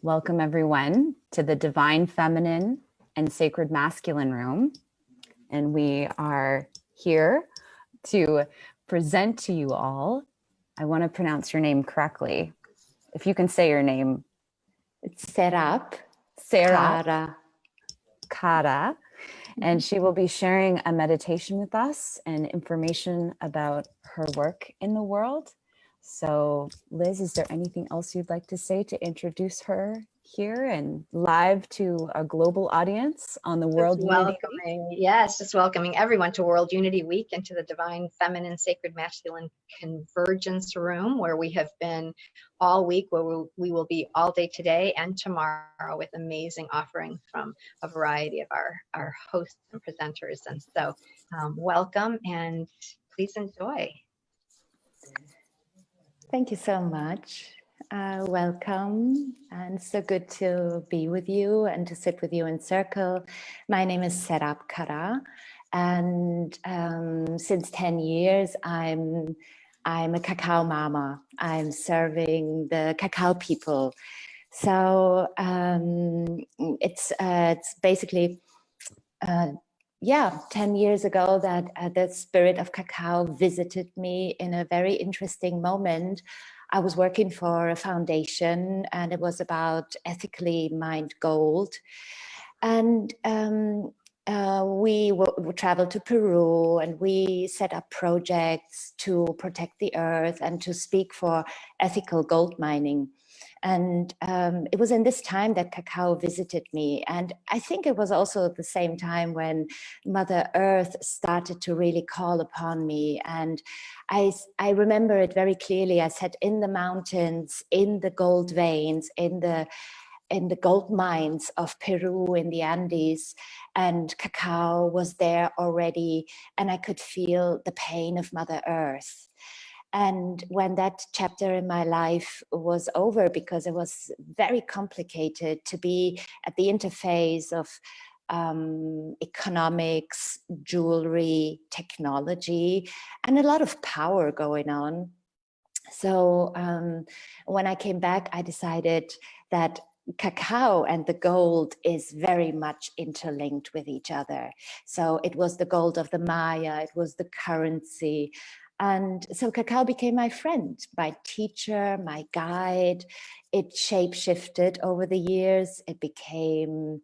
Welcome everyone to the Divine Feminine and Sacred Masculine Room. And we are here to present to you all, I want to pronounce your name correctly. If you can say your name. It's Serap Kara. Kara. And she will be sharing a meditation with us and information about her work in the world. So Liz, is there anything else you'd like to say to introduce her here and live to a global audience on the World Unity Week? Yes, just welcoming everyone to World Unity Week and to the Divine Feminine Sacred Masculine Convergence Room, where we have been all week, where we will be all day today and tomorrow with amazing offerings from a variety of our hosts and presenters. And so welcome and please enjoy. Thank you so much. Welcome, and so good to be with you and to sit with you in circle. My name is Serap Kara, and since 10 years I'm a cacao mama. I'm serving the cacao people. So it's basically 10 years ago that the spirit of cacao visited me in a very interesting moment. I was working for a foundation and it was about ethically mined gold. And we traveled to Peru and we set up projects to protect the earth and to speak for ethical gold mining. And it was in this time that cacao visited me. And I think it was also at the same time when Mother Earth started to really call upon me. And I remember it very clearly. I sat in the mountains, in the gold veins, in the gold mines of Peru in the Andes, and cacao was there already. And I could feel the pain of Mother Earth. And when that chapter in my life was over, because it was very complicated to be at the interface of economics, jewelry, technology, and a lot of power going on. So when I came back, I decided that cacao and the gold is very much interlinked with each other. So it was the gold of the Maya, it was the currency. And so cacao became my friend, my teacher, my guide. It shape-shifted over the years. It became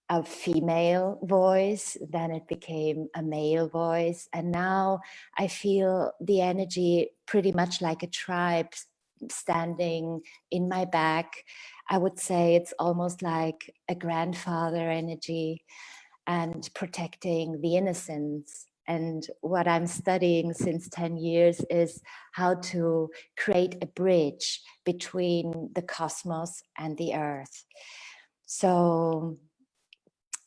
a female voice, then it became a male voice. And now I feel the energy pretty much like a tribe standing in my back. I would say it's almost like a grandfather energy and protecting the innocence. And what I'm studying since 10 years is how to create a bridge between the cosmos and the earth. So,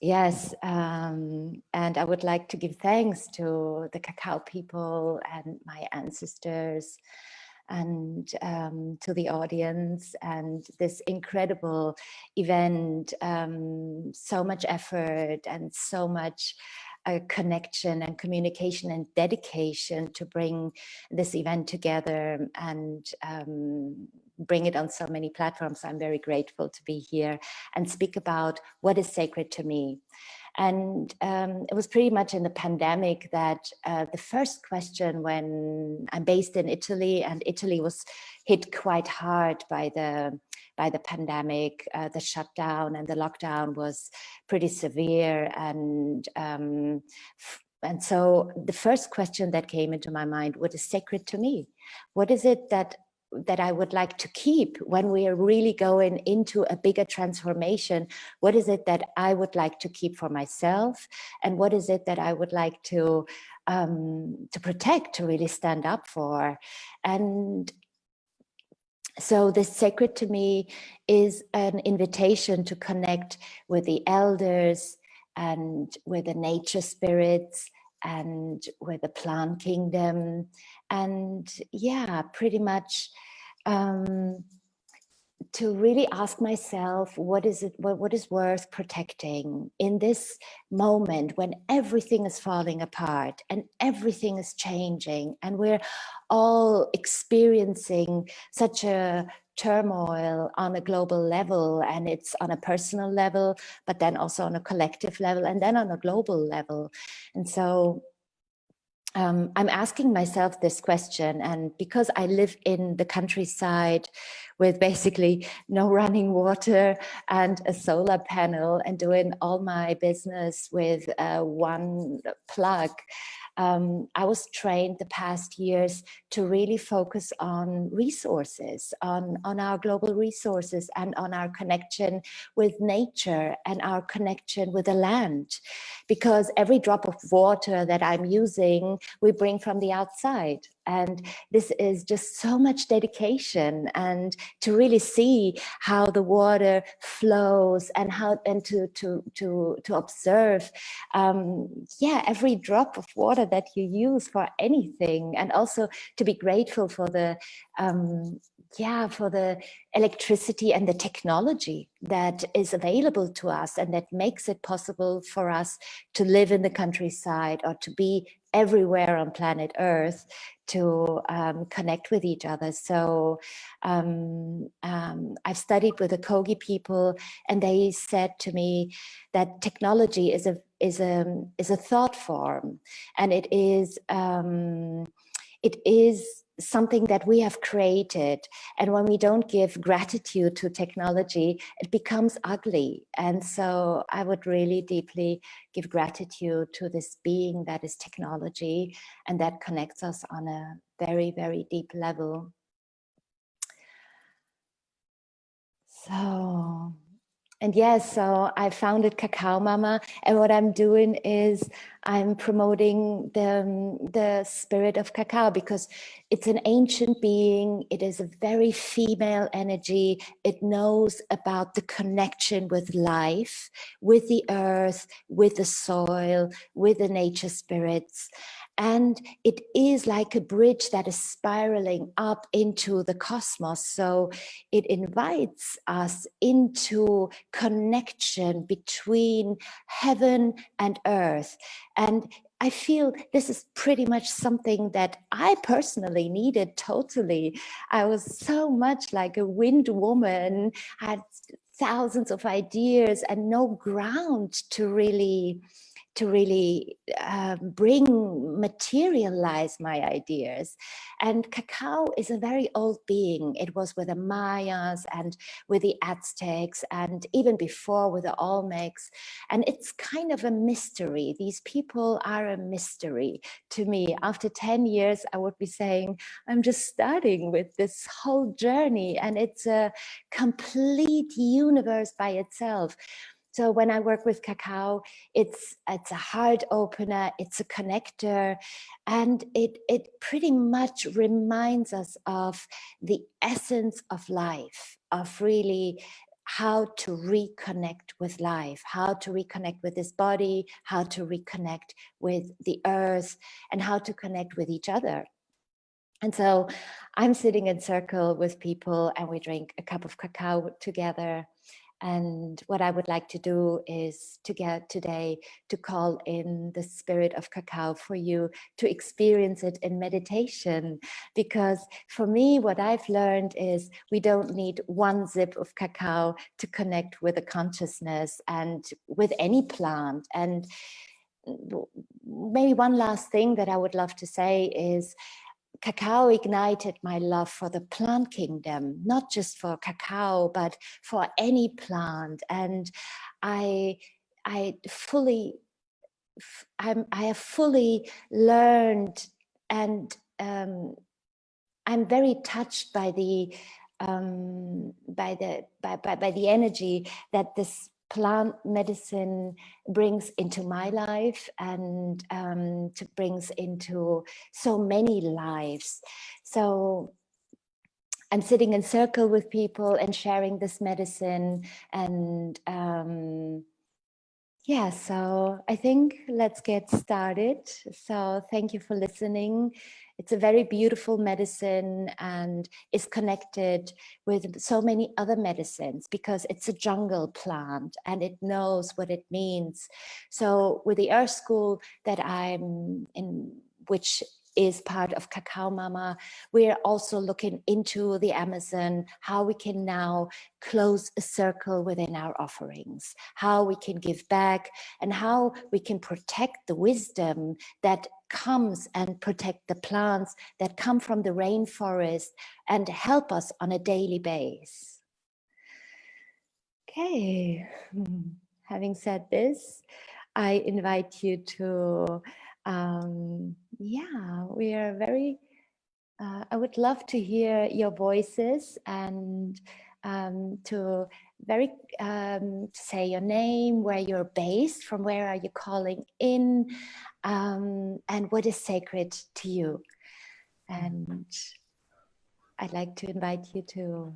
yes, and I would like to give thanks to the cacao people and my ancestors and to the audience and this incredible event, so much effort and so much connection and communication and dedication to bring this event together and bring it on so many platforms. I'm very grateful to be here and speak about what is sacred to me. And it was pretty much in the pandemic that the first question, when I'm based in Italy, and Italy was hit quite hard by the pandemic, the shutdown and the lockdown was pretty severe. And so the first question that came into my mind, what is sacred to me? What is it that I would like to keep when we are really going into a bigger transformation? What is it that I would like to keep for myself? And what is it that I would like to protect, to really stand up for? And so this sacred to me is an invitation to connect with the elders and with the nature spirits and with the plant kingdom, and pretty much really ask myself, what is worth protecting in this moment when everything is falling apart and everything is changing, and we're all experiencing such a turmoil on a global level, and it's on a personal level, but then also on a collective level, and then on a global level. And so I'm asking myself this question, and because I live in the countryside with basically no running water and a solar panel, and doing all my business with one plug, I was trained the past years to really focus on resources, on our global resources, and on our connection with nature and our connection with the land. Because every drop of water that I'm using, we bring from the outside. And this is just so much dedication, and to really see how the water flows, and how, and to observe, every drop of water that you use for anything, and also to be grateful for the for the electricity and the technology that is available to us, and that makes it possible for us to live in the countryside, or to be everywhere on planet Earth, to connect with each other. So I've studied with the Kogi people, and they said to me that technology is a thought form, and it is something that we have created. And when we don't give gratitude to technology, it becomes ugly. And so I would really deeply give gratitude to this being that is technology, and that connects us on a very, very deep level. So, and yes, so I founded Cacao Mama, and what I'm doing is I'm promoting the spirit of cacao, because it's an ancient being. It is a very female energy. It knows about the connection with life, with the earth, with the soil, with the nature spirits. And it is like a bridge that is spiraling up into the cosmos. So it invites us into connection between heaven and earth. And I feel this is pretty much something that I personally needed totally. I was so much like a wind woman, had thousands of ideas and no ground to really materialize my ideas. And cacao is a very old being. It was with the Mayas and with the Aztecs, and even before with the Olmecs. And it's kind of a mystery. These people are a mystery to me. After 10 years, I would be saying, I'm just starting with this whole journey, and it's a complete universe by itself. So when I work with cacao, it's a heart opener, it's a connector, and it pretty much reminds us of the essence of life, of really how to reconnect with life, how to reconnect with this body, how to reconnect with the earth, and how to connect with each other. And so I'm sitting in circle with people, and we drink a cup of cacao together. And what I would like to do is to get today to call in the spirit of cacao for you to experience it in meditation. Because for me, what I've learned is we don't need one sip of cacao to connect with a consciousness and with any plant. And maybe one last thing that I would love to say is, cacao ignited my love for the plant kingdom, not just for cacao, but for any plant. And I have fully learned, and I'm very touched by the energy that this plant medicine brings into my life, and brings into so many lives. So I'm sitting in circle with people and sharing this medicine, and yeah, so I think let's get started. So thank you for listening. It's a very beautiful medicine and is connected with so many other medicines because it's a jungle plant and it knows what it means. So with the Earth School that I'm in, which is part of Cacao Mama, we're also looking into the Amazon, how we can now close a circle within our offerings, how we can give back, and how we can protect the wisdom that comes and protect the plants that come from the rainforest and help us on a daily basis. Okay, having said this, I invite you to, we are very, I would love to hear your voices and to say your name, where you're based, from where are you calling in, and what is sacred to you. And I'd like to invite you to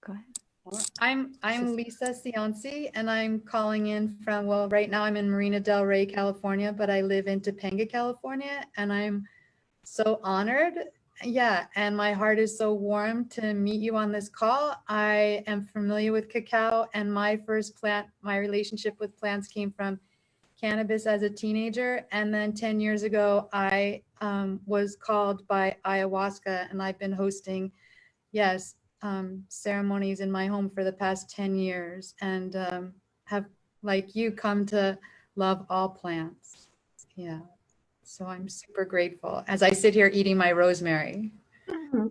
Go ahead. Well, I'm Lisa Cianci, and I'm calling in from, well, right now I'm in Marina del Rey, California, but I live in Topanga, California, and I'm so honored. Yeah, and my heart is so warm to meet you on this call. I am familiar with cacao, and my first plant, my relationship with plants came from cannabis as a teenager. And then 10 years ago, I was called by ayahuasca, and I've been hosting, yes, ceremonies in my home for the past 10 years and have, like you, come to love all plants. Yeah. So I'm super grateful as I sit here eating my rosemary. Thank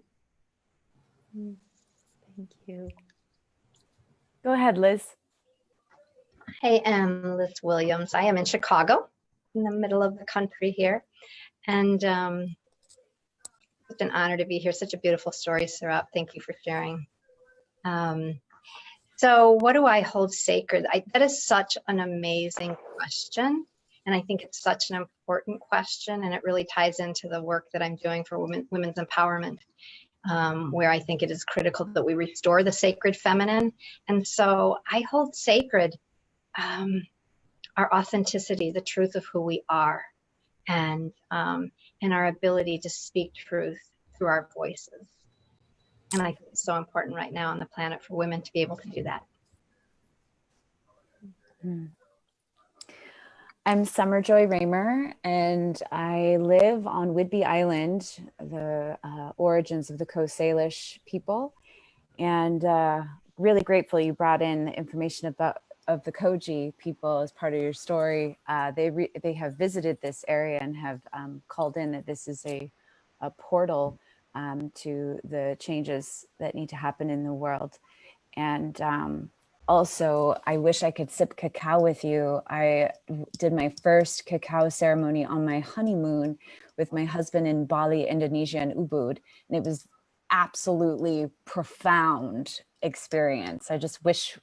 you. Go ahead, Liz. I am Liz Williams. I am in Chicago, in the middle of the country here. And it's an honor to be here. Such a beautiful story, Serap. Thank you for sharing. So what do I hold sacred? That is such an amazing question. And I think it's such an important question. And it really ties into the work that I'm doing for women's empowerment, where I think it is critical that we restore the sacred feminine. And so I hold sacred our authenticity, the truth of who we are, and our ability to speak truth through our voices. And I think it's so important right now on the planet for women to be able to do that. I'm Summer Joy Raymer, and I live on Whidbey Island, the origins of the Coast Salish people. And really grateful you brought in information of the Koji people as part of your story. They have visited this area and have called in that this is a portal to the changes that need to happen in the world. And also, I wish I could sip cacao with you. I did my first cacao ceremony on my honeymoon with my husband in Bali, Indonesia, and Ubud. And it was absolutely profound experience. I just wish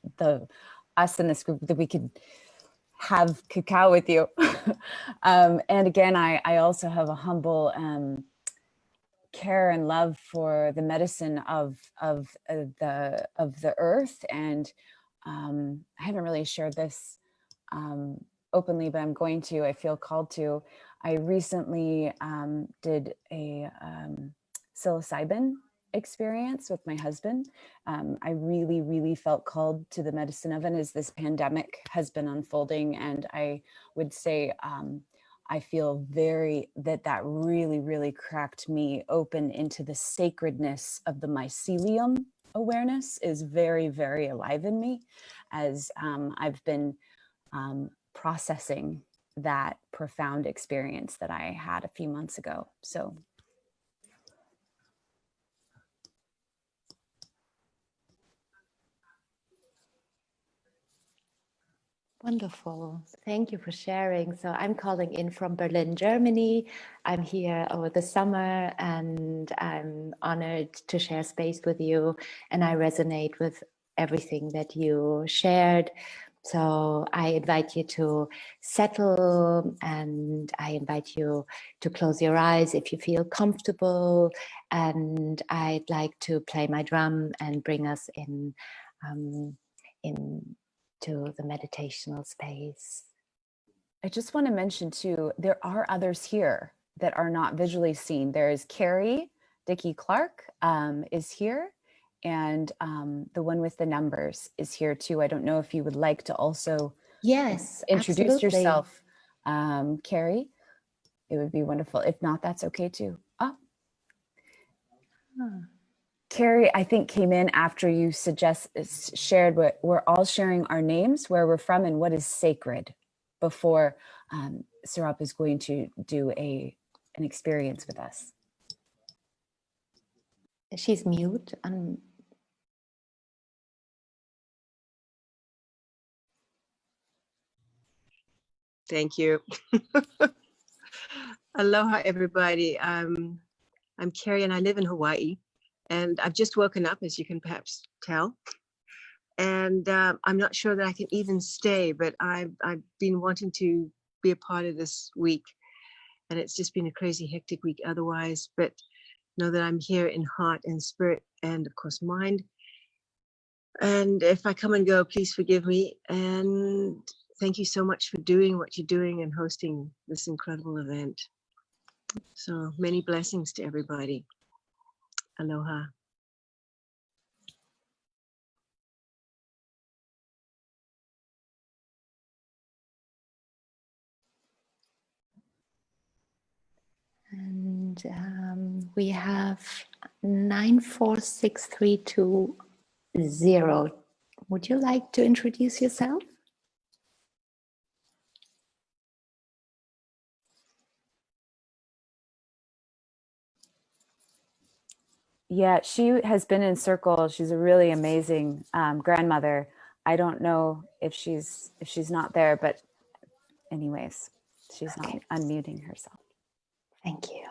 us in this group that we could have cacao with you. And again, I also have a humble care and love for the medicine of the earth. And I haven't really shared this openly, but I'm going to. I feel called to. I recently did a psilocybin experience with my husband. I really felt called to the medicine of it as this pandemic has been unfolding, and I would say I feel that really cracked me open into the sacredness of the mycelium. Awareness is very alive in me as I've been processing that profound experience that I had a few months ago. So Wonderful. Thank you for sharing. So I'm calling in from Berlin, Germany. I'm here over the summer and I'm honored to share space with you. And I resonate with everything that you shared. So I invite you to settle and I invite you to close your eyes if you feel comfortable. And I'd like to play my drum and bring us in to the meditational space. I just want to mention too, there are others here that are not visually seen. There is Carrie Dickey Clark is here, and the one with the numbers is here too. I don't know if you would like to also Yes, introduce absolutely. yourself, Carrie. It would be wonderful. If not, that's okay too. Oh. Carrie, I think came in after you shared what we're all sharing our names, where we're from, and what is sacred before Serap is going to do an experience with us. She's mute. Thank you. Aloha, everybody. I'm Carrie and I live in Hawaii, and I've just woken up, as you can perhaps tell. And I'm not sure that I can even stay, but I've been wanting to be a part of this week, and it's just been a crazy, hectic week otherwise. But know that I'm here in heart and spirit, and of course mind. And if I come and go, please forgive me. And thank you so much for doing what you're doing and hosting this incredible event. So many blessings to everybody. Aloha. And we have 946320. Would you like to introduce yourself? Yeah, she has been in circle. She's a really amazing grandmother. I don't know if she's not there, but anyways, she's not unmuting herself. Thank you.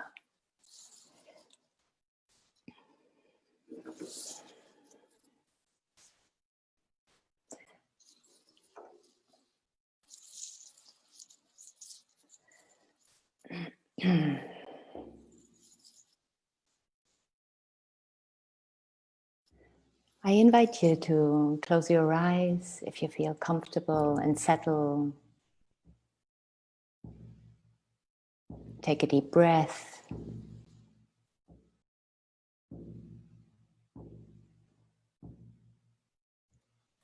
I invite you to close your eyes if you feel comfortable and settle. Take a deep breath.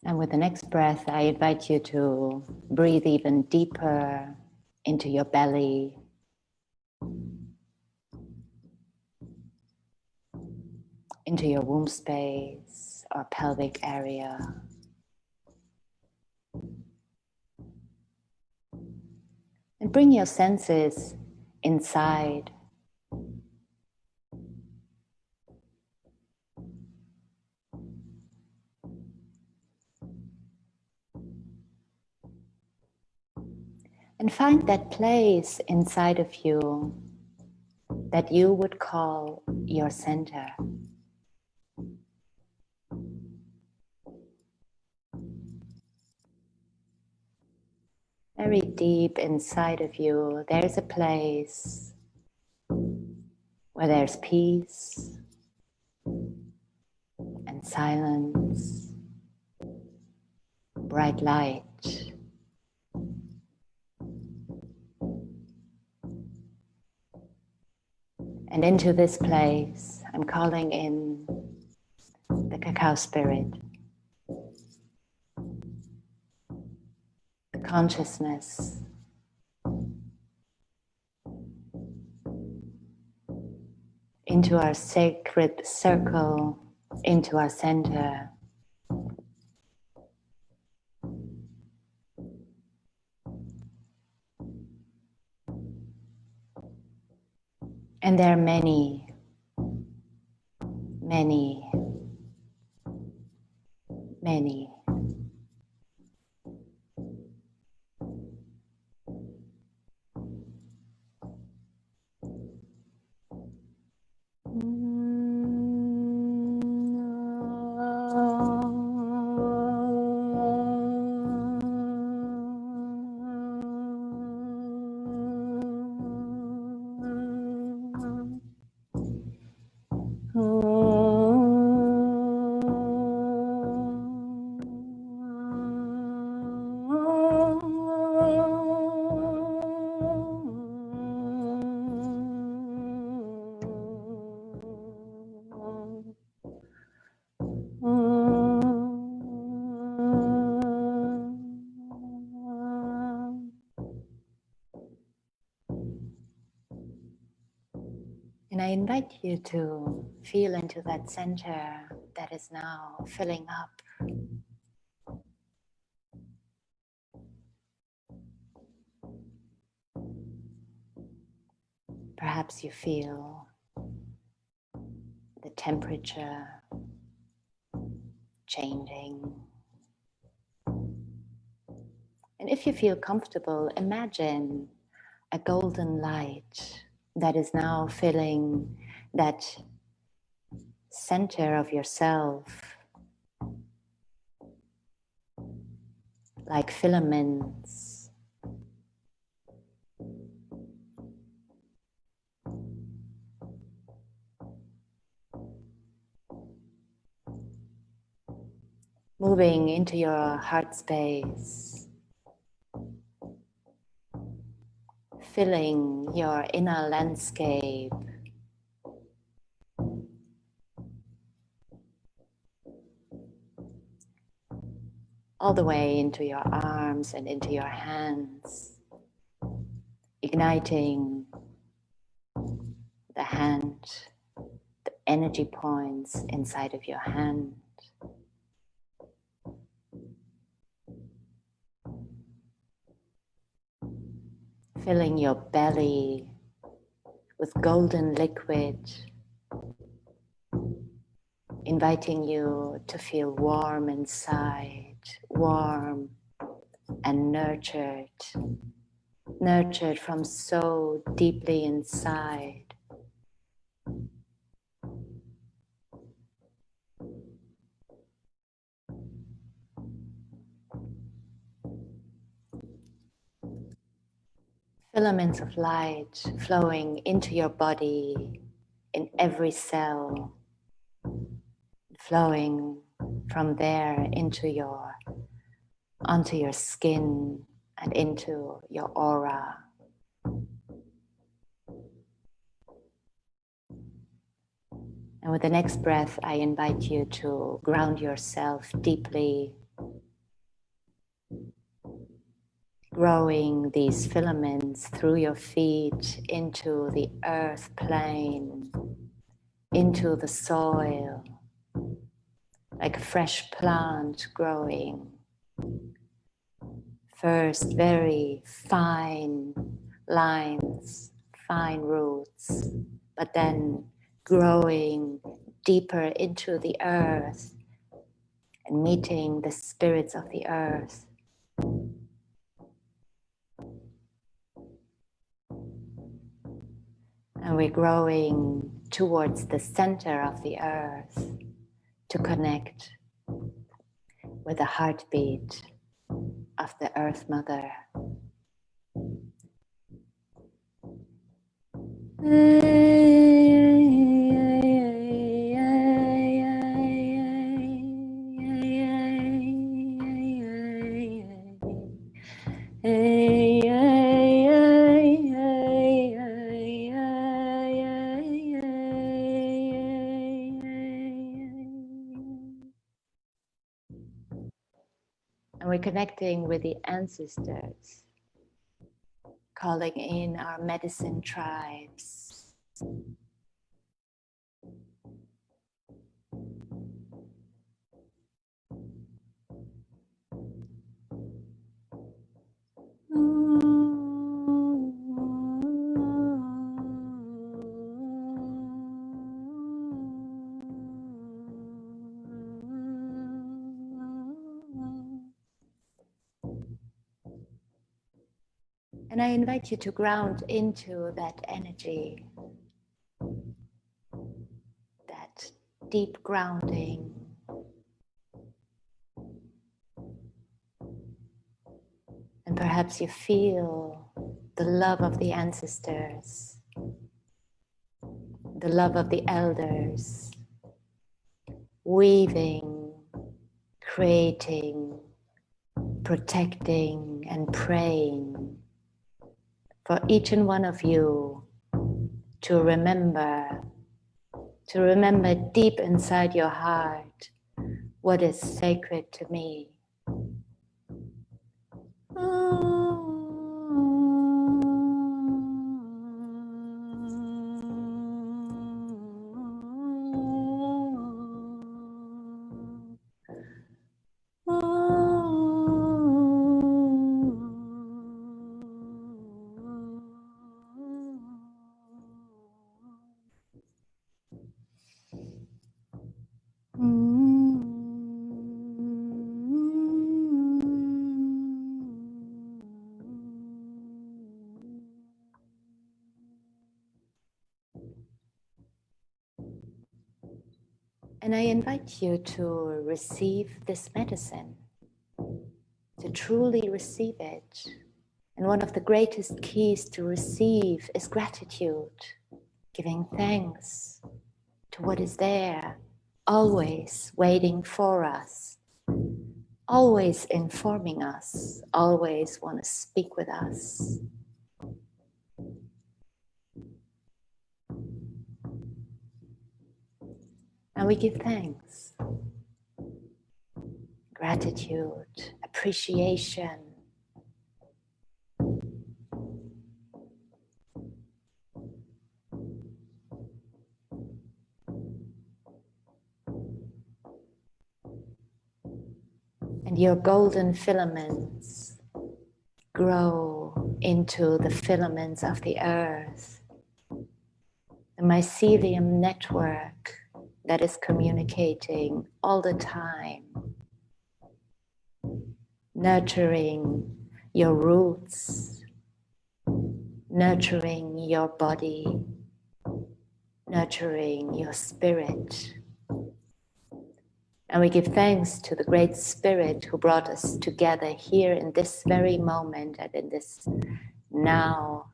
And with the next breath, I invite you to breathe even deeper into your belly. Into your womb space or pelvic area. And bring your senses inside. And find that place inside of you that you would call your center. Very deep inside of you, there's a place where there's peace and silence, bright light. And into this place, I'm calling in the Cacao Spirit, the consciousness, into our sacred circle, into our center. And there are many, many, many invite you to feel into that center that is now filling up. Perhaps you feel the temperature changing. And if you feel comfortable, imagine a golden light that is now filling that center of yourself, like filaments. Moving into your heart space, filling your inner landscape, all the way into your arms and into your hands, igniting the hand, the energy points inside of your hand. Filling your belly with golden liquid, inviting you to feel warm inside, warm and nurtured from so deeply inside. Filaments of light flowing into your body, in every cell, flowing from there onto your skin and into your aura. And with the next breath, I invite you to ground yourself deeply, growing these filaments through your feet into the earth plane, into the soil, like a fresh plant growing. First, very fine lines, fine roots, but then growing deeper into the earth and meeting the spirits of the earth. And we're growing towards the center of the earth to connect with the heartbeat of the Earth Mother. And we're connecting with the ancestors, calling in our medicine tribes. And I invite you to ground into that energy, that deep grounding. And perhaps you feel the love of the ancestors, the love of the elders, weaving, creating, protecting, and praying for each and one of you to remember deep inside your heart what is sacred to me. And I invite you to receive this medicine, to truly receive it. And one of the greatest keys to receive is gratitude, giving thanks to what is there, always waiting for us, always informing us, always want to speak with us. And we give thanks, gratitude, appreciation. And your golden filaments grow into the filaments of the earth, the mycelium network that is communicating all the time, nurturing your roots, nurturing your body, nurturing your spirit. And we give thanks to the Great Spirit who brought us together here in this very moment and in this now.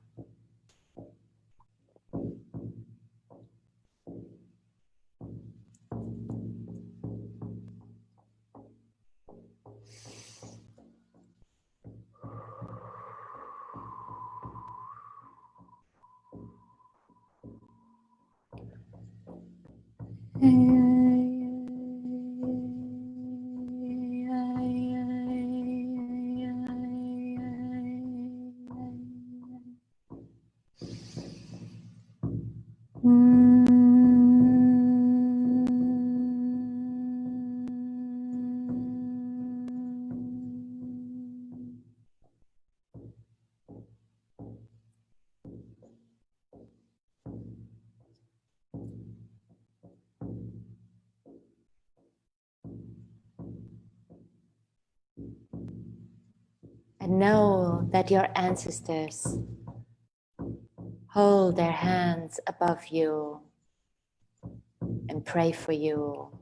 And know that your ancestors hold their hands above you and pray for you,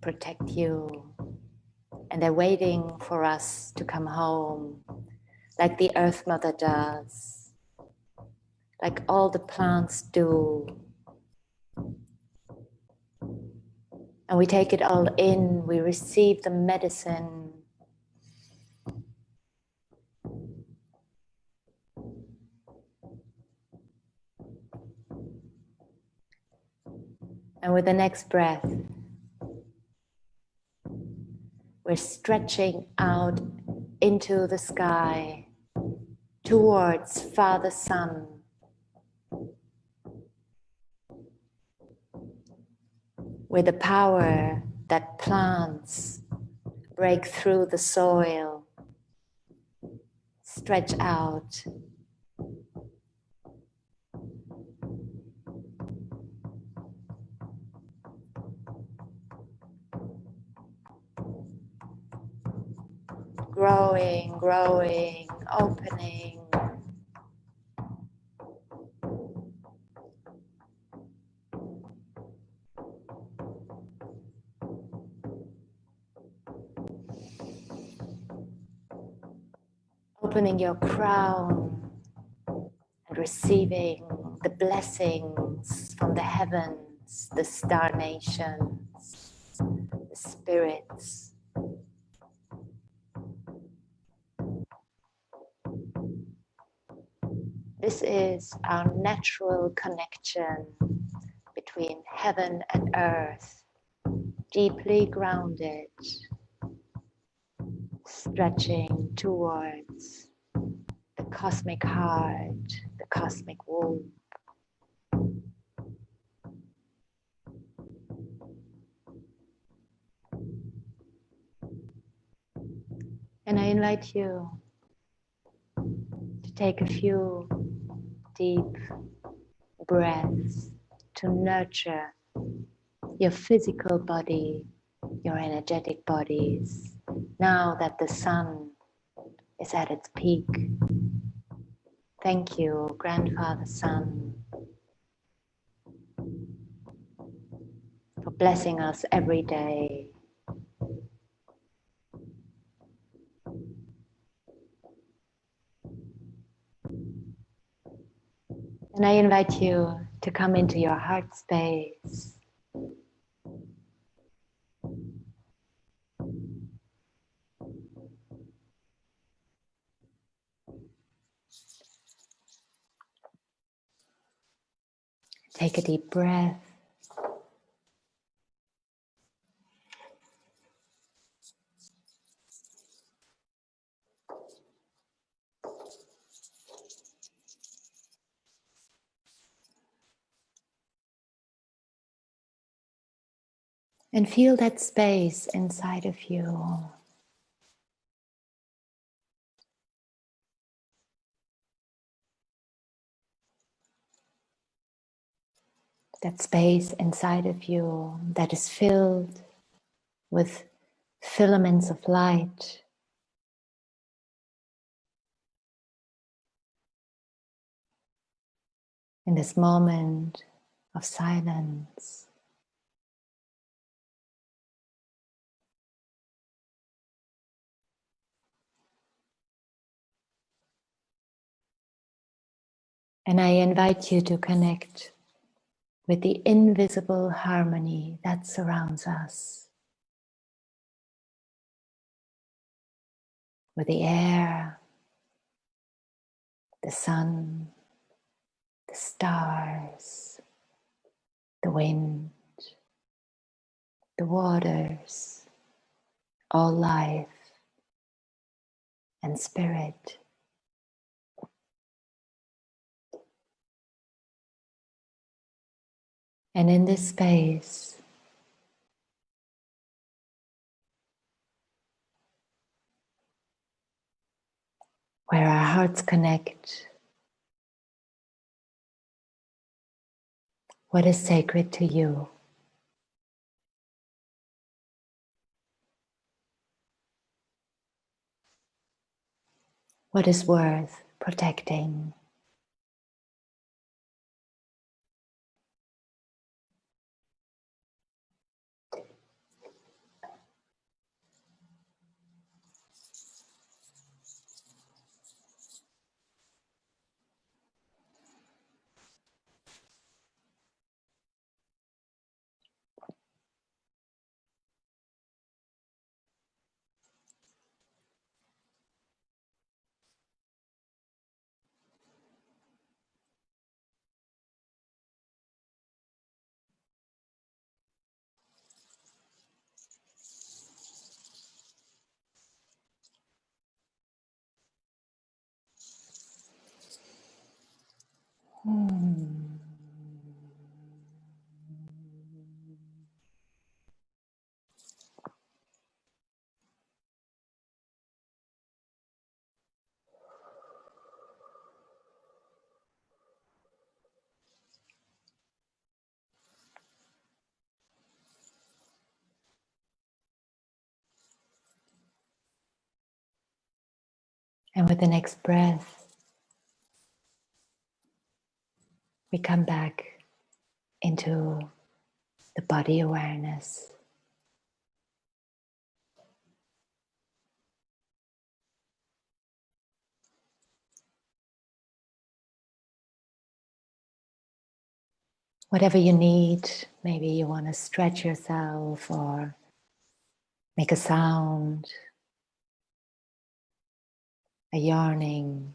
protect you. And they're waiting for us to come home, like the Earth Mother does, like all the plants do. And we take it all in, we receive the medicine. And with the next breath, we're stretching out into the sky towards Father Sun. With the power that plants break through the soil, stretch out. Growing, growing, opening. Opening your crown and receiving the blessings from the heavens, the star nations, the spirits. This is our natural connection between heaven and earth, deeply grounded, stretching towards the cosmic heart, the cosmic womb. And I invite you to take a few deep breaths to nurture your physical body, your energetic bodies, now that the sun is at its peak. Thank you, Grandfather Sun. blessing us every day. And I invite you to come into your heart space. Take a deep breath. And feel that space inside of you. That space inside of you that is filled with filaments of light. In this moment of silence. And I invite you to connect with the invisible harmony that surrounds us. With the air, the sun, the stars, the wind, the waters, all life and spirit. And in this space, where our hearts connect, what is sacred to you? What is worth protecting? And with the next breath, we come back into the body awareness. Whatever you need, maybe you want to stretch yourself or make a sound, a yarning.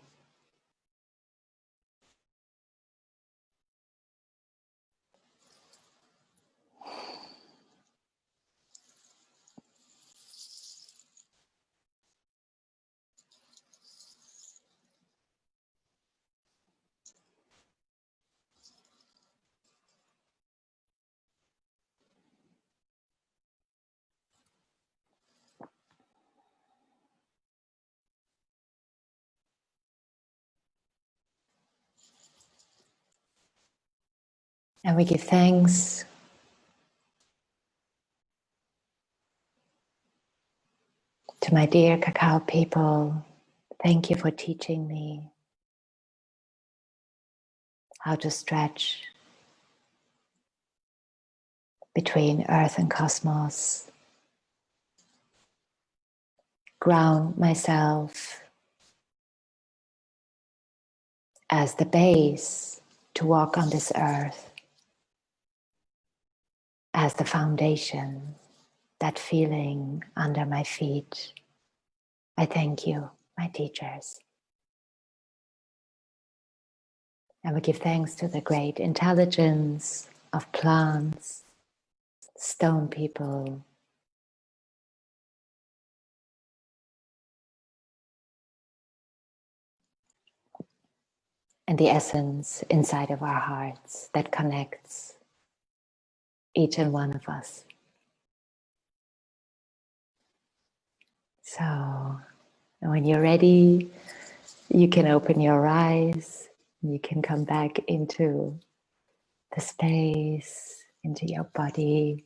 And we give thanks to my dear cacao people. Thank you for teaching me how to stretch, between earth and cosmos. Ground myself as the base to walk on this earth, as the foundation, that feeling under my feet. I thank you, my teachers. And we give thanks to the great intelligence of plants, stone people, and the essence inside of our hearts that connects each and one of us. So, when you're ready, you can open your eyes, you can come back into the space, into your body.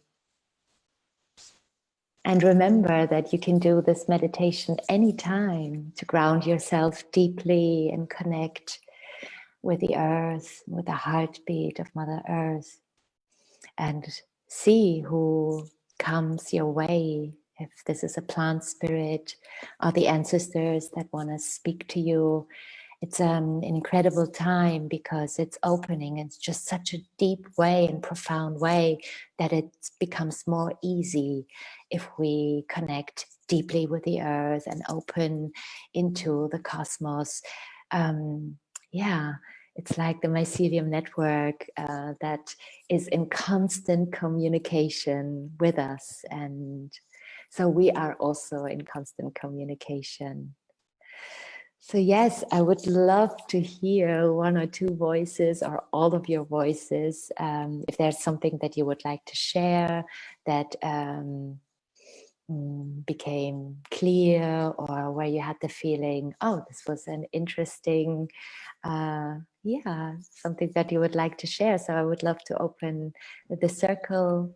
And remember that you can do this meditation anytime to ground yourself deeply and connect with the earth, with the heartbeat of Mother Earth, and see who comes your way. If this is a plant spirit or the ancestors that want to speak to you, it's an incredible time because it's opening in just such a deep way and profound way that it becomes more easy if we connect deeply with the earth and open into the cosmos. It's like the mycelium network that is in constant communication with us. And so we are also in constant communication. So yes, I would love to hear one or two voices or all of your voices. If there's something that you would like to share that became clear, or where you had the feeling, oh, this was an interesting, something that you would like to share. So I would love to open the circle.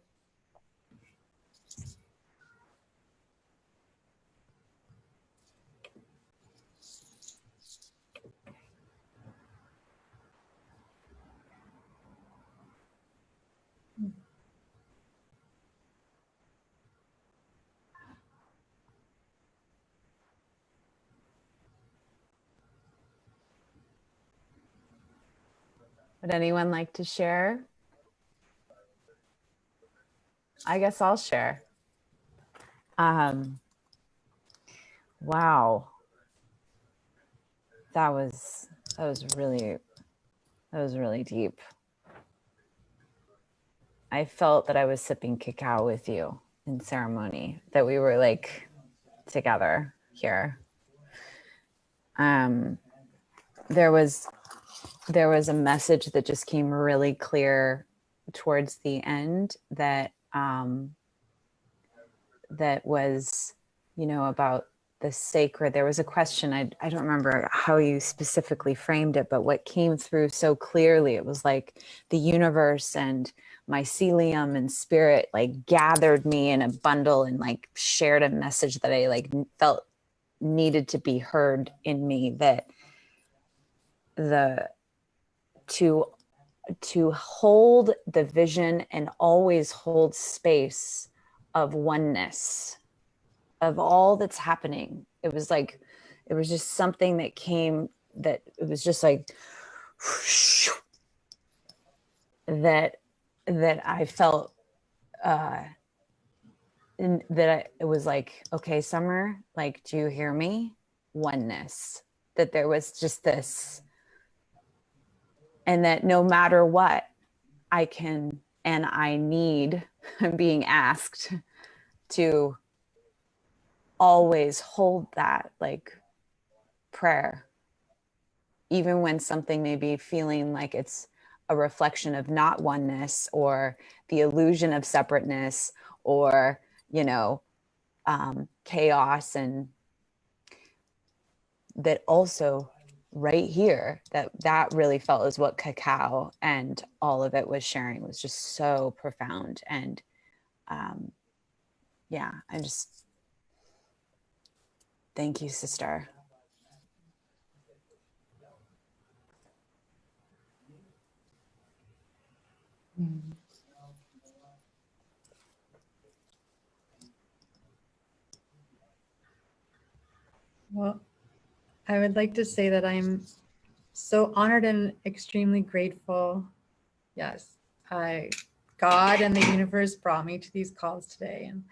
Would anyone like to share? I guess I'll share. Wow. That was really deep. I felt that I was sipping cacao with you in ceremony, that we were like together here. There was a message that just came really clear towards the end that that was, about the sacred. There was a question, I don't remember how you specifically framed it, but what came through so clearly, it was like the universe and mycelium and spirit like gathered me in a bundle and like shared a message that I like felt needed to be heard in me, that to hold the vision and always hold space of oneness of all that's happening. It was just something that came, that it was just like that I felt it was like, okay, Summer, like, do you hear me? Oneness. That there was just this, and that no matter what, I can and I need, I'm being asked to always hold that like prayer, even when something may be feeling like it's a reflection of not oneness or the illusion of separateness or, chaos. And that also right here, that really felt is what Cacao and all of it was sharing, was just so profound. And I just thank you, sister. Well, I would like to say that I'm so honored and extremely grateful. Yes, God and the universe brought me to these calls today, and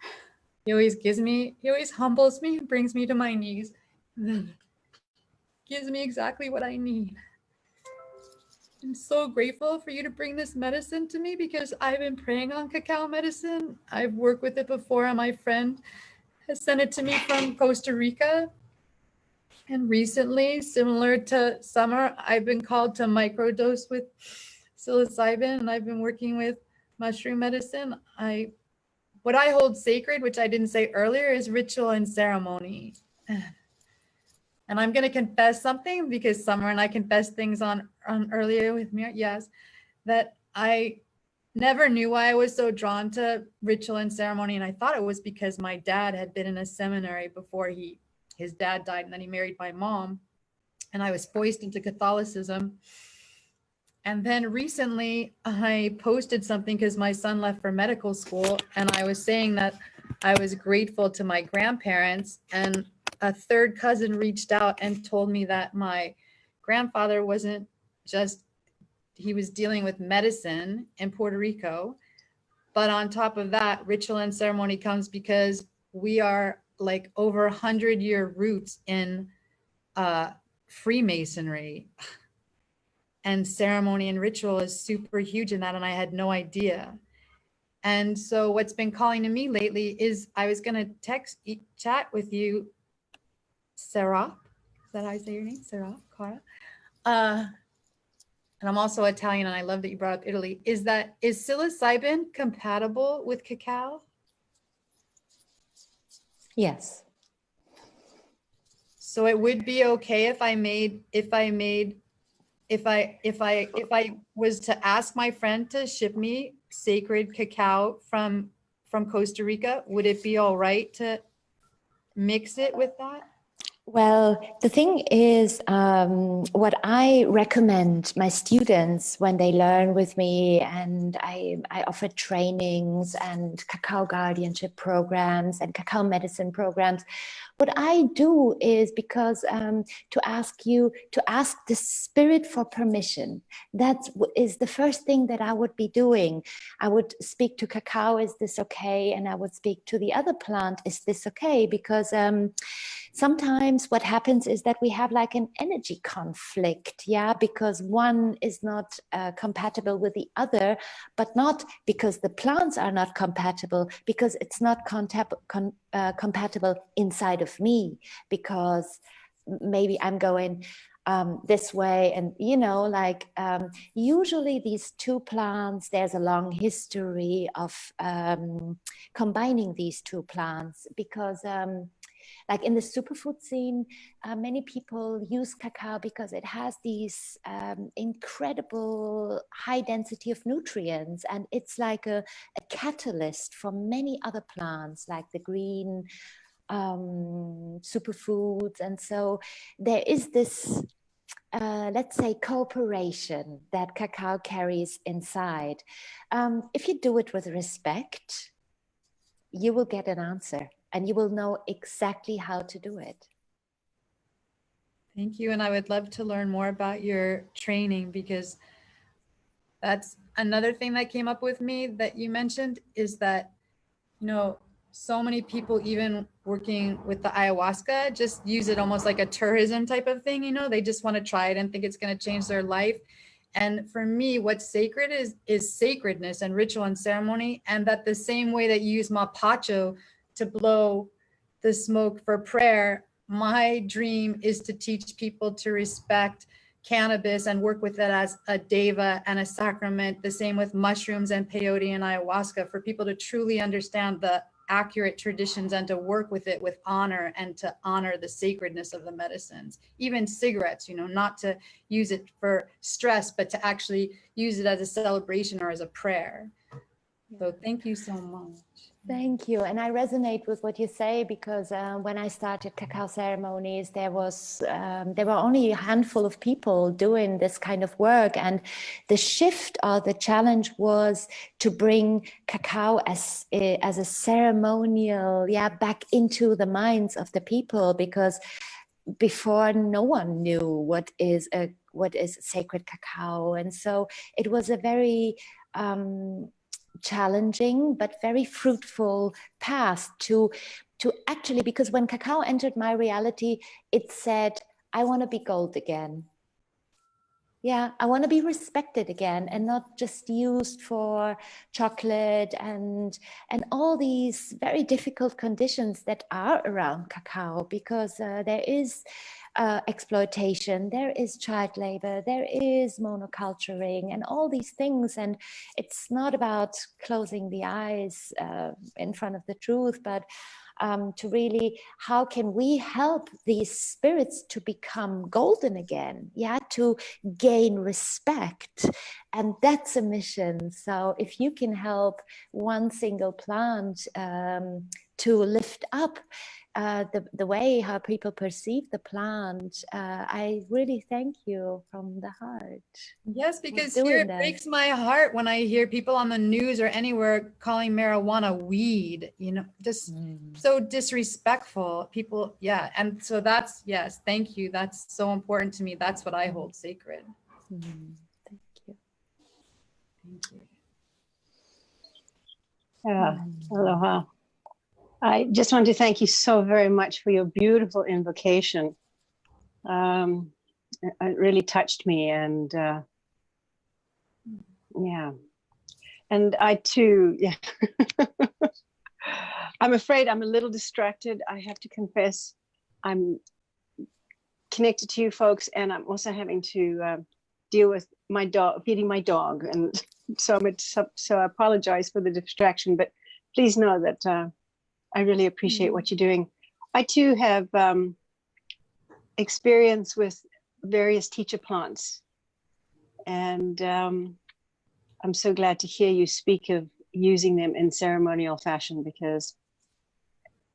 he always humbles me and brings me to my knees, and then gives me exactly what I need. I'm so grateful for you to bring this medicine to me because I've been praying on cacao medicine. I've worked with it before, and my friend has sent it to me from Costa Rica. And recently, similar to Summer, I've been called to microdose with psilocybin, and I've been working with mushroom medicine. What I hold sacred, which I didn't say earlier, is ritual and ceremony. And I'm going to confess something because Summer and I confessed things on earlier with me. Yes, that I never knew why I was so drawn to ritual and ceremony. And I thought it was because my dad had been in a seminary before his dad died, and then he married my mom, and I was foisted into Catholicism. And then recently I posted something because my son left for medical school, and I was saying that I was grateful to my grandparents, and a third cousin reached out and told me that my grandfather wasn't just, he was dealing with medicine in Puerto Rico, but on top of that, ritual and ceremony comes because we are like over 100-year roots in Freemasonry, and ceremony and ritual is super huge in that, and I had no idea. And so what's been calling to me lately is I was going to chat with you, Serap. Is that how I say your name? Serap Kara. And I'm also Italian, and I love that you brought up Italy. Is psilocybin compatible with cacao? Yes. So it would be okay if I was to ask my friend to ship me sacred cacao from Costa Rica, would it be all right to mix it with that? Well, the thing is, what I recommend my students when they learn with me, and I offer trainings and cacao guardianship programs and cacao medicine programs. What I do is because to ask the spirit for permission. That is the first thing that I would be doing. I would speak to cacao, is this okay? And I would speak to the other plant, is this okay? Because sometimes what happens is that we have like an energy conflict, yeah, because one is not compatible with the other, but not because the plants are not compatible, because it's not compatible inside of me, because maybe I'm going this way, and usually these two plants, there's a long history of combining these two plants, because like in the superfood scene, many people use cacao because it has these incredible high density of nutrients, and it's like a catalyst for many other plants, like the green superfoods. And so there is this, let's say, cooperation that cacao carries inside. If you do it with respect, you will get an answer, and you will know exactly how to do it. Thank you. And I would love to learn more about your training, because that's another thing that came up with me that you mentioned, is that, so many people, even working with the ayahuasca, just use it almost like a tourism type of thing. They just want to try it and think it's going to change their life. And for me, what's sacred is sacredness and ritual and ceremony. And that the same way that you use mapacho to blow the smoke for prayer, my dream is to teach people to respect cannabis and work with it as a deva and a sacrament, the same with mushrooms and peyote and ayahuasca, for people to truly understand the accurate traditions and to work with it with honor, and to honor the sacredness of the medicines. Even cigarettes, not to use it for stress, but to actually use it as a celebration or as a prayer. So thank you so much. Thank you. And I resonate with what you say, because when I started cacao ceremonies, there were only a handful of people doing this kind of work. And the shift or the challenge was to bring cacao as a ceremonial, back into the minds of the people, because before no one knew what is sacred cacao. And so it was a very challenging but very fruitful path to actually, because when cacao entered my reality, it said, I want to be gold again. Yeah, I want to be respected again and not just used for chocolate and all these very difficult conditions that are around cacao, because there is exploitation, there is child labor, there is monoculturing and all these things. And it's not about closing the eyes in front of the truth, but to really, how can we help these spirits to become golden again? Yeah, to gain respect. And that's a mission. So if you can help one single plant to lift up the way how people perceive the plant, I really thank you from the heart. Yes, because here it breaks my heart when I hear people on the news or anywhere calling marijuana weed, you know, just so disrespectful. People, yeah. And so that's, yes, thank you. That's so important to me. That's what I hold sacred. Thank you. Thank you. Aloha. I just want to thank you so very much for your beautiful invocation. It really touched me, and yeah. And I too, yeah. I'm afraid I'm a little distracted. I have to confess, I'm connected to you folks, and I'm also having to deal with my dog, feeding my dog, and so I apologize for the distraction. But please know that I really appreciate what you're doing. I too have experience with various teacher plants, and I'm so glad to hear you speak of using them in ceremonial fashion, because,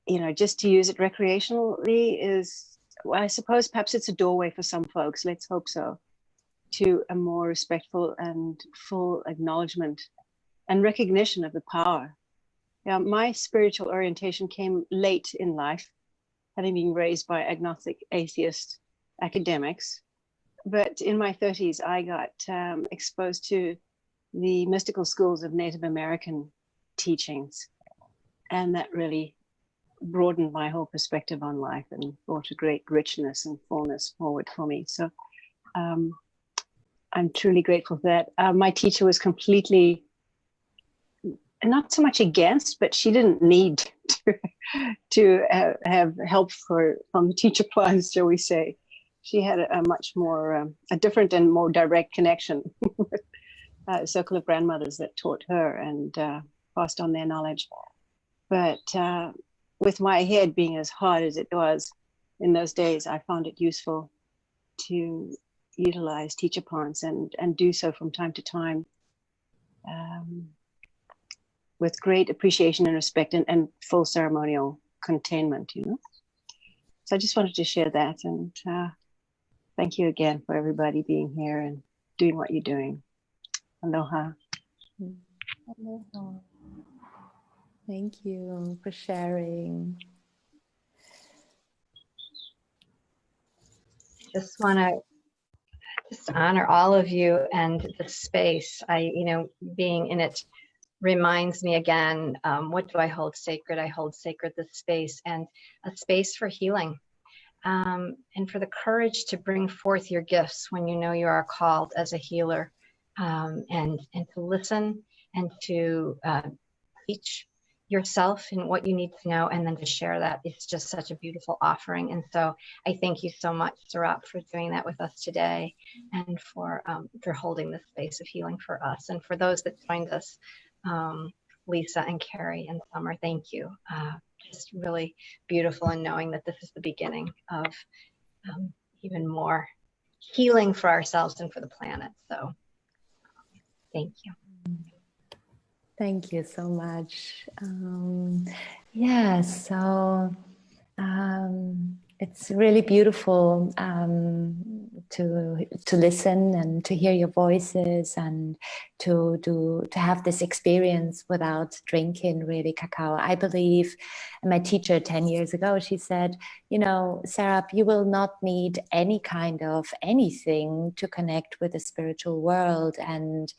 you know, just to use it recreationally is, well, I suppose perhaps it's a doorway for some folks, let's hope so, to a more respectful and full acknowledgement and recognition of the power. Now, my spiritual orientation came late in life, having been raised by agnostic atheist academics. But in my 30s, I got exposed to the mystical schools of Native American teachings. And that really broadened my whole perspective on life and brought a great richness and fullness forward for me. So I'm truly grateful for that. My teacher was completely, not so much against, but she didn't need to have help from the teacher plans, shall we say. She had a much more, a different and more direct connection with a circle of grandmothers that taught her and passed on their knowledge. But with my head being as hard as it was in those days, I found it useful to utilize teacher plants and do so from time to time. With great appreciation and respect and full ceremonial containment, you know. So I just wanted to share that, and thank you again for everybody being here and doing what you're doing. Aloha. Aloha. Thank you for sharing. Just want to honor all of you and the space. Being in it reminds me again, what do I hold sacred? I hold sacred the space, and a space for healing, and for the courage to bring forth your gifts when you know you are called as a healer, and to listen and to teach yourself and what you need to know, and then to share that. It's just such a beautiful offering. And so I thank you so much, Serap, for doing that with us today, and for holding this space of healing for us. And for those that joined us, Lisa and Carrie and Summer, thank you. Just really beautiful, in knowing that this is the beginning of even more healing for ourselves and for the planet. So thank you. Thank you so much. Yeah, so it's really beautiful to listen and to hear your voices and to have this experience without drinking really cacao. I believe, and my teacher 10 years ago, she said, you know, Serap, you will not need any kind of anything to connect with the spiritual world. And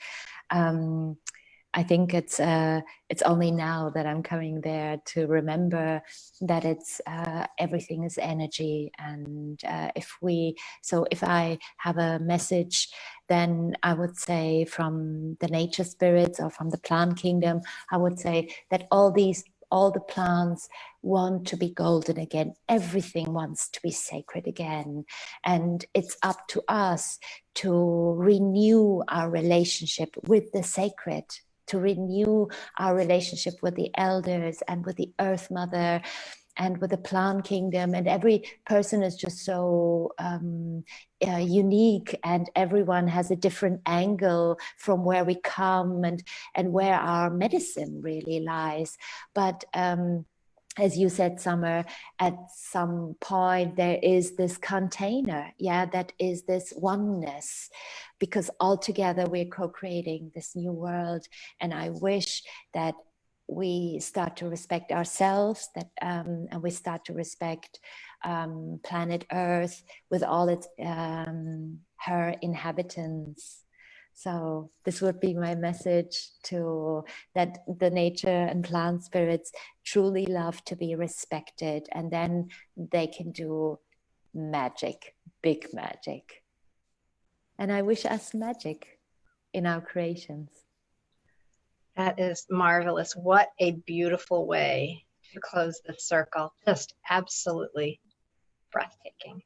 I think it's only now that I'm coming there to remember that it's everything is energy. And if I have a message, then I would say from the nature spirits or from the plant kingdom, I would say that all the plants want to be golden again. Everything wants to be sacred again. And it's up to us to renew our relationship with the sacred, to renew our relationship with the elders and with the earth mother and with the plant kingdom. And every person is just so unique, and everyone has a different angle from where we come and where our medicine really lies. But as you said, Summer, at some point there is this container, that is this oneness, because all together we're co-creating this new world. And I wish that we start to respect ourselves, and we start to respect planet Earth with all its her inhabitants. So this would be my message, to that the nature and plant spirits truly love to be respected, and then they can do magic, big magic. And I wish us magic in our creations. That is marvelous. What a beautiful way to close the circle. Just absolutely breathtaking.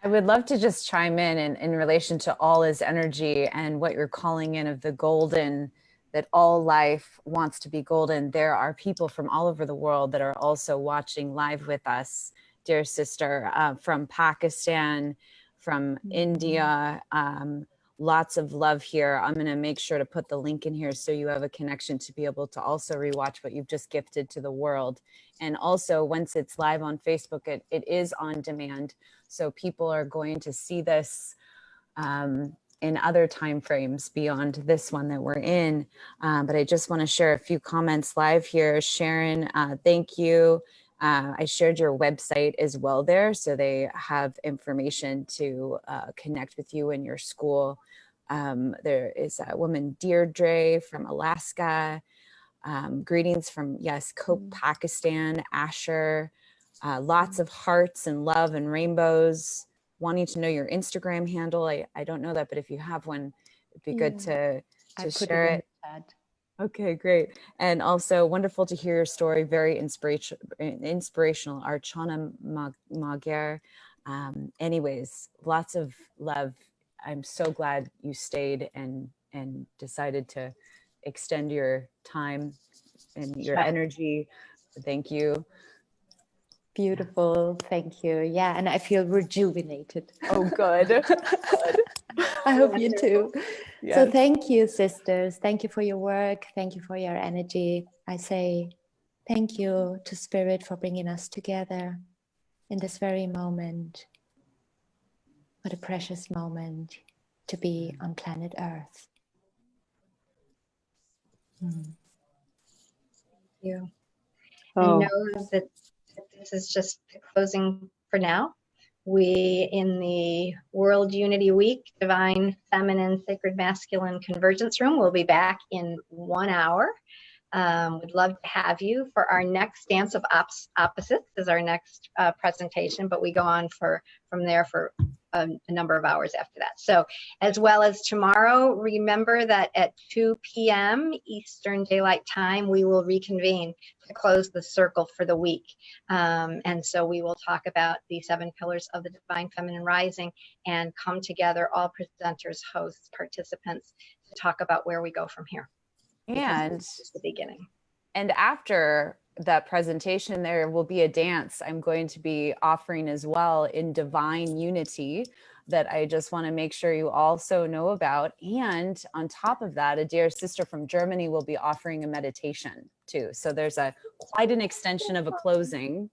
I would love to just chime in relation to all is energy and what you're calling in of the golden, that all life wants to be golden. There are people from all over the world that are also watching live with us, dear sister, from Pakistan, from India. Lots of love here. I'm going to make sure to put the link in here so you have a connection to be able to also rewatch what you've just gifted to the world. And also, once it's live on Facebook, it is on demand. So people are going to see this in other time frames beyond this one that we're in. But I just want to share a few comments live here. Sharon, thank you. I shared your website as well there, so they have information to connect with you in your school. There is a woman, Deirdre from Alaska. Greetings from, Cope, Pakistan, Asher. Lots of hearts and love and rainbows. Wanting to know your Instagram handle. I don't know that, but if you have one, it'd be good to share it. Okay, great. And also wonderful to hear your story. Very inspirational. Archana Maguire. Anyways, lots of love. I'm so glad you stayed and decided to extend your time and your energy. Thank you. Beautiful. Thank you. Yeah. And I feel rejuvenated. Oh, good. I hope you too. Yes. So thank you, sisters. Thank you for your work. Thank you for your energy. I say thank you to Spirit for bringing us together in this very moment. What a precious moment to be on planet Earth. Thank you. I know that this is just the closing for now. We, in the World Unity Week, Divine Feminine, Sacred Masculine Convergence Room, will be back in 1 hour. We'd love to have you for our next Dance of Opposites is our next presentation, but we go on from there for a number of hours after that. So as well as tomorrow, remember that at 2 p.m. Eastern Daylight Time, we will reconvene to close the circle for the week. And so we will talk about the 7 pillars of the Divine Feminine Rising and come together, all presenters, hosts, participants, to talk about where we go from here. And it's the beginning. And after that presentation, there will be a dance I'm going to be offering as well in Divine Unity that I just want to make sure you also know about. And on top of that, a dear sister from Germany will be offering a meditation too. So there's quite an extension of a closing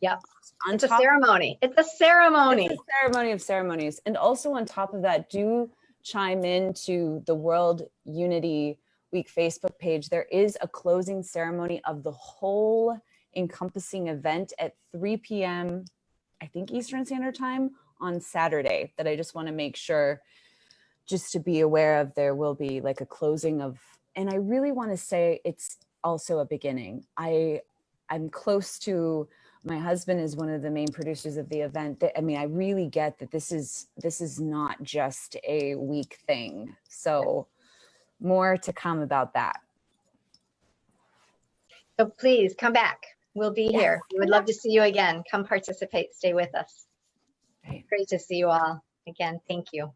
Yep. On It's a top, ceremony. It's a ceremony. it's a ceremony of ceremonies. And also on top of that, do chime into the World Unity Week Facebook page. There is a closing ceremony of the whole encompassing event at 3 p.m., I think Eastern Standard Time on Saturday, that I just want to make sure just to be aware of. There will be like a closing of, and I really want to say it's also a beginning. I'm close to, my husband is one of the main producers of the event. I mean, I really get that this is not just a week thing. So more to come about that. So please come back. We'll be here. We would love to see you again. Come participate. Stay with us. Right. Great to see you all. Again, thank you.